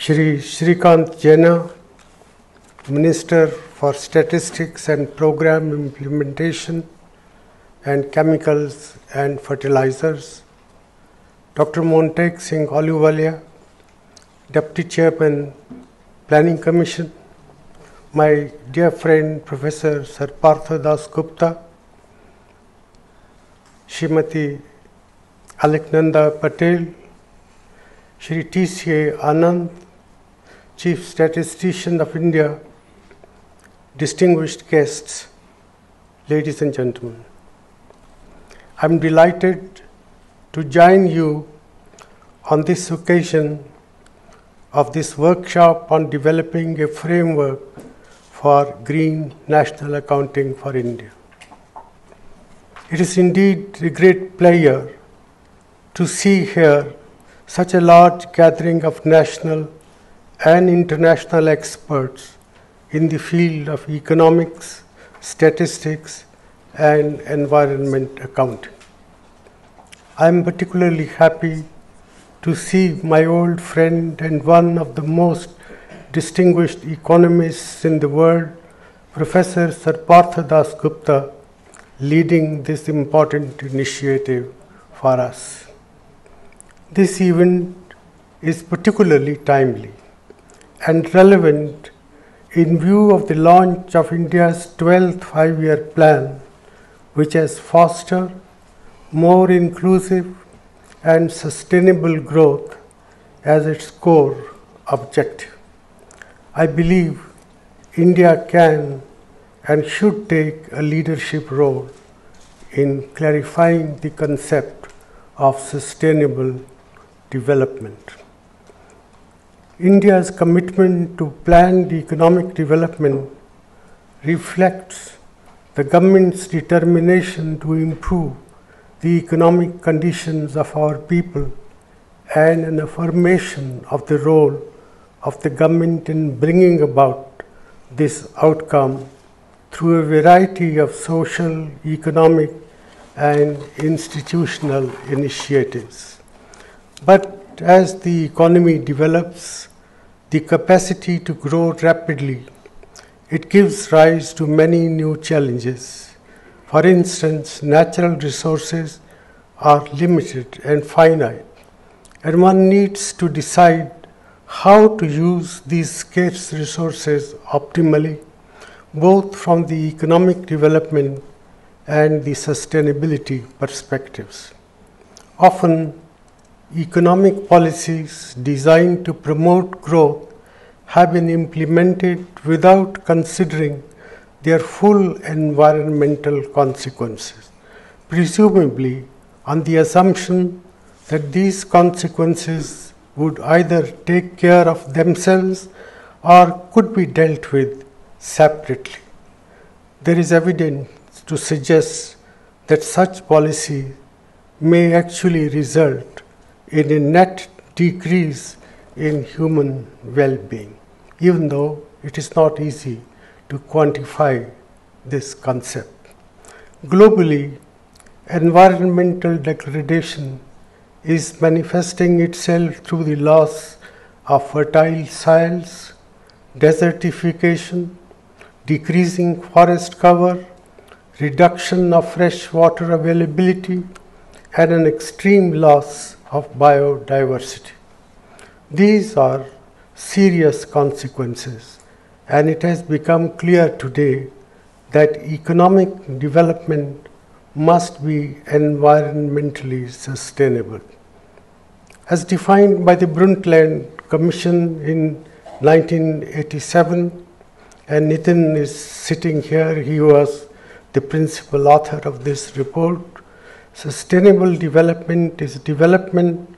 Shri Shrikant Jaina, Minister for Statistics and Program Implementation and Chemicals and Fertilizers, Dr. Montek Singh Ahluwalia, Deputy Chairman, Planning Commission, my dear friend Professor Sir Partha Das Gupta, Srimati Alaknanda Patel, Shri T.C.A. Anand, Chief Statistician of India, distinguished guests, ladies and gentlemen. I am delighted to join you on this occasion of this workshop on developing a framework for green national accounting for India. It is indeed a great pleasure to see here such a large gathering of national and international experts in the field of economics, statistics, and environment accounting. I am particularly happy to see my old friend and one of the most distinguished economists in the world, Professor Sir Partha Das Gupta, leading this important initiative for us. This event is particularly timely and relevant in view of the launch of India's 12th five-year plan, which has fostered more inclusive and sustainable growth as its core objective. I believe India can and should take a leadership role in clarifying the concept of sustainable development. India's commitment to planned economic development reflects the government's determination to improve the economic conditions of our people and an affirmation of the role of the government in bringing about this outcome through a variety of social, economic, and institutional initiatives. But as the economy develops the capacity to grow rapidly, it gives rise to many new challenges. For instance, natural resources are limited and finite, and one needs to decide how to use these scarce resources optimally, both from the economic development and the sustainability perspectives. Often, economic policies designed to promote growth have been implemented without considering their full environmental consequences, presumably on the assumption that these consequences would either take care of themselves or could be dealt with separately. There is evidence to suggest that such policy may actually result in a net decrease in human well-being, even though it is not easy to quantify this concept. Globally, environmental degradation is manifesting itself through the loss of fertile soils, desertification, decreasing forest cover, reduction of fresh water availability, and an extreme loss of biodiversity. These are serious consequences, and it has become clear today that economic development must be environmentally sustainable. As defined by the Brundtland Commission in 1987, and Nitin is sitting here, he was the principal author of this report, sustainable development is development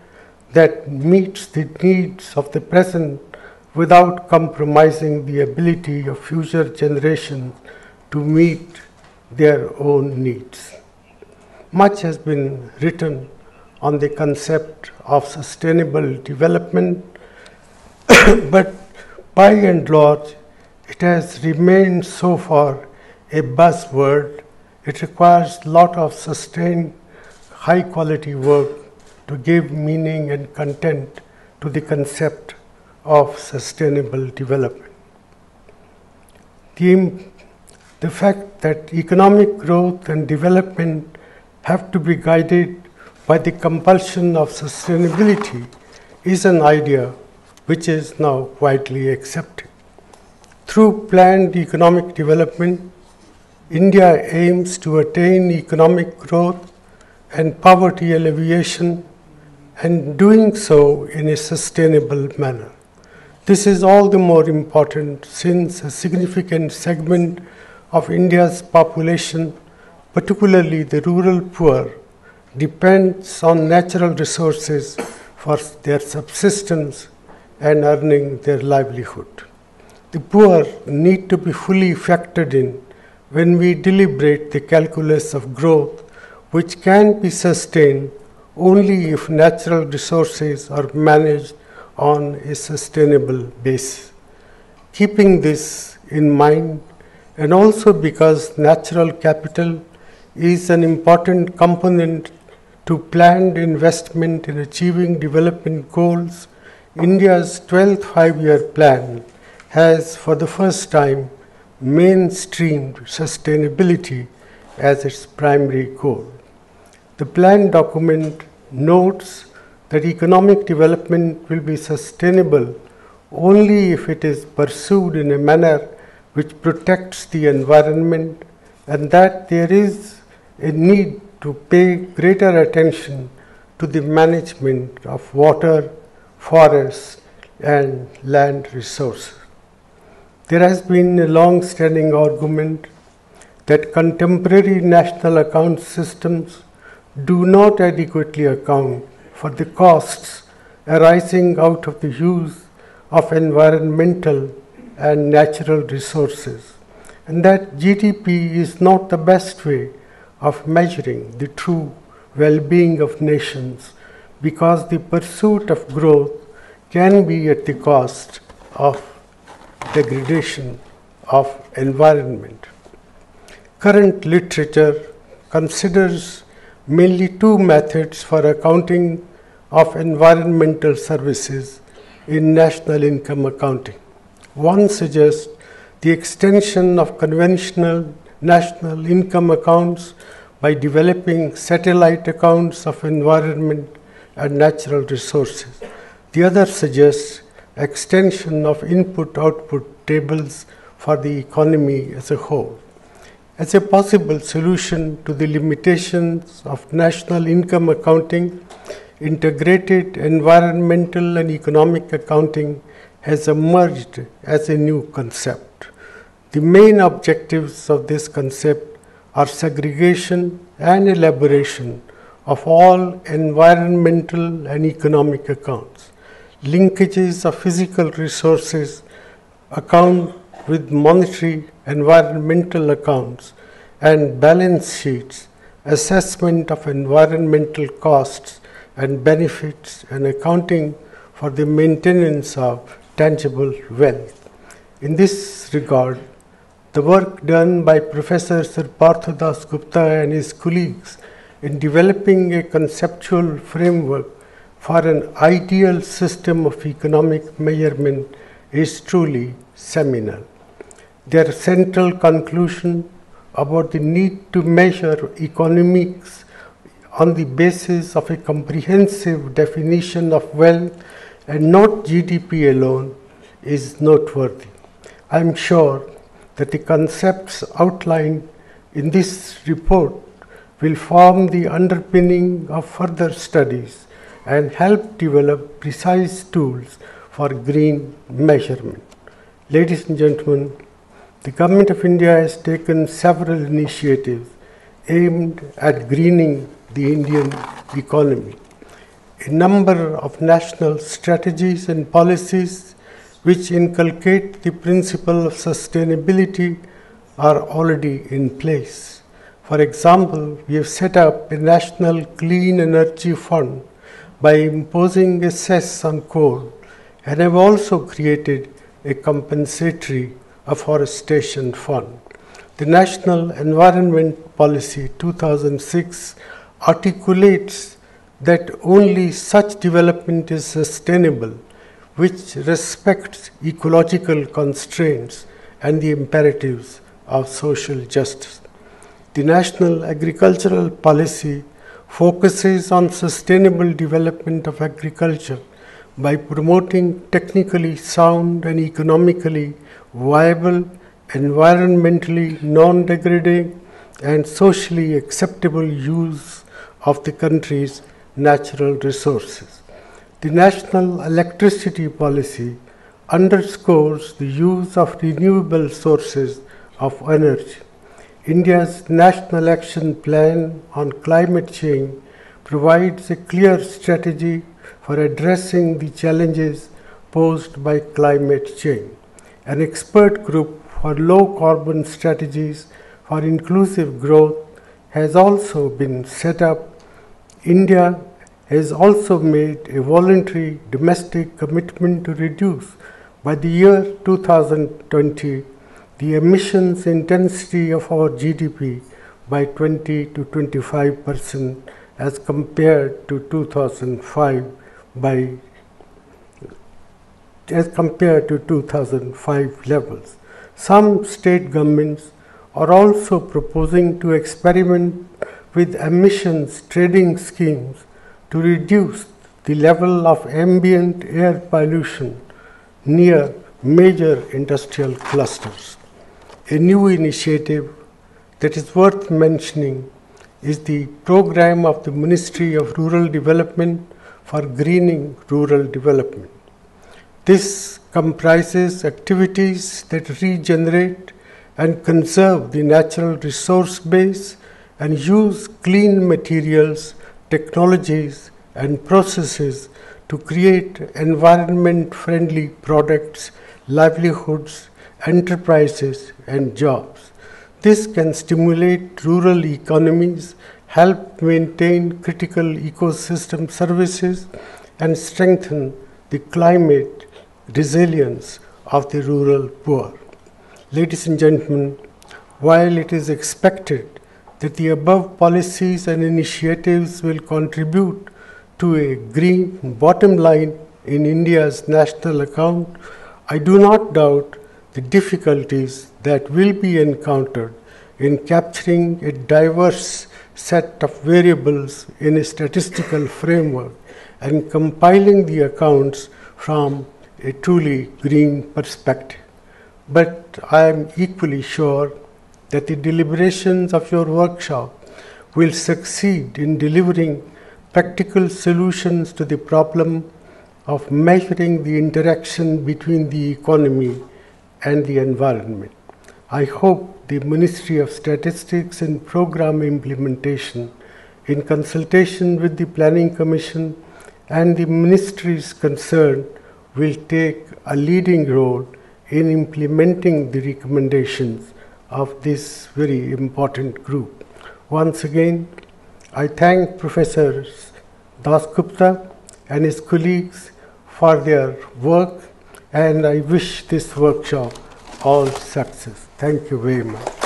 that meets the needs of the present without compromising the ability of future generations to meet their own needs. Much has been written on the concept of sustainable development, but by and large, it has remained so far a buzzword. It requires a lot of sustained, high-quality work to give meaning and content to the concept of sustainable development. The fact that economic growth and development have to be guided by the compulsion of sustainability is an idea which is now widely accepted. Through planned economic development, India aims to attain economic growth and poverty alleviation, and doing so in a sustainable manner. This is all the more important since a significant segment of India's population, particularly the rural poor, depends on natural resources for their subsistence and earning their livelihood. The poor need to be fully factored in when we deliberate the calculus of growth, which can be sustained only if natural resources are managed on a sustainable basis. Keeping this in mind, and also because natural capital is an important component to planned investment in achieving development goals, India's 12th five-year plan has for the first time mainstreamed sustainability as its primary goal. The plan document notes that economic development will be sustainable only if it is pursued in a manner which protects the environment, and that there is a need to pay greater attention to the management of water, forests, and land resources. There has been a long-standing argument that contemporary national account systems do not adequately account for the costs arising out of the use of environmental and natural resources, and that GDP is not the best way of measuring the true well-being of nations, because the pursuit of growth can be at the cost of degradation of environment. Current literature considers mainly two methods for accounting of environmental services in national income accounting. One suggests the extension of conventional national income accounts by developing satellite accounts of environment and natural resources. The other suggests extension of input-output tables for the economy as a whole. As a possible solution to the limitations of national income accounting, integrated environmental and economic accounting has emerged as a new concept. The main objectives of this concept are segregation and elaboration of all environmental and economic accounts, linkages of physical resources account with monetary environmental accounts and balance sheets, assessment of environmental costs and benefits, and accounting for the maintenance of tangible wealth. In this regard, the work done by Professor Sir Partha Dasgupta and his colleagues in developing a conceptual framework for an ideal system of economic measurement is truly seminal. Their central conclusion about the need to measure economics on the basis of a comprehensive definition of wealth and not GDP alone is noteworthy. I am sure that the concepts outlined in this report will form the underpinning of further studies and help develop precise tools for green measurement. Ladies and gentlemen, the Government of India has taken several initiatives aimed at greening the Indian economy. A number of national strategies and policies which inculcate the principle of sustainability are already in place. For example, we have set up a National Clean Energy Fund by imposing a cess on coal, and have also created a compensatory afforestation fund. The National Environment Policy 2006 articulates that only such development is sustainable which respects ecological constraints and the imperatives of social justice. The National Agricultural Policy focuses on sustainable development of agriculture by promoting technically sound and economically viable, environmentally non-degrading and socially acceptable use of the country's natural resources. The National Electricity Policy underscores the use of renewable sources of energy. India's National Action Plan on Climate Change provides a clear strategy for addressing the challenges posed by climate change. An expert group for low carbon strategies for inclusive growth has also been set up. India has also made a voluntary domestic commitment to reduce by the year 2020 the emissions intensity of our GDP by 20 to 25% as compared to 2005 levels. Some state governments are also proposing to experiment with emissions trading schemes to reduce the level of ambient air pollution near major industrial clusters. A new initiative that is worth mentioning is the program of the Ministry of Rural Development for greening rural development. This comprises activities that regenerate and conserve the natural resource base and use clean materials, technologies, and processes to create environment-friendly products, livelihoods, enterprises, and jobs. This can stimulate rural economies, help maintain critical ecosystem services, and strengthen the climate resilience of the rural poor. Ladies and gentlemen, while it is expected that the above policies and initiatives will contribute to a green bottom line in India's national account, I do not doubt the difficulties that will be encountered in capturing a diverse set of variables in a statistical framework and compiling the accounts from a truly green perspective. But I am equally sure that the deliberations of your workshop will succeed in delivering practical solutions to the problem of measuring the interaction between the economy and the environment. I hope the Ministry of Statistics and Program Implementation, in consultation with the Planning Commission and the ministries concerned, will take a leading role in implementing the recommendations of this very important group. Once again, I thank Professor Dasgupta and his colleagues for their work, and I wish this workshop all success. Thank you very much.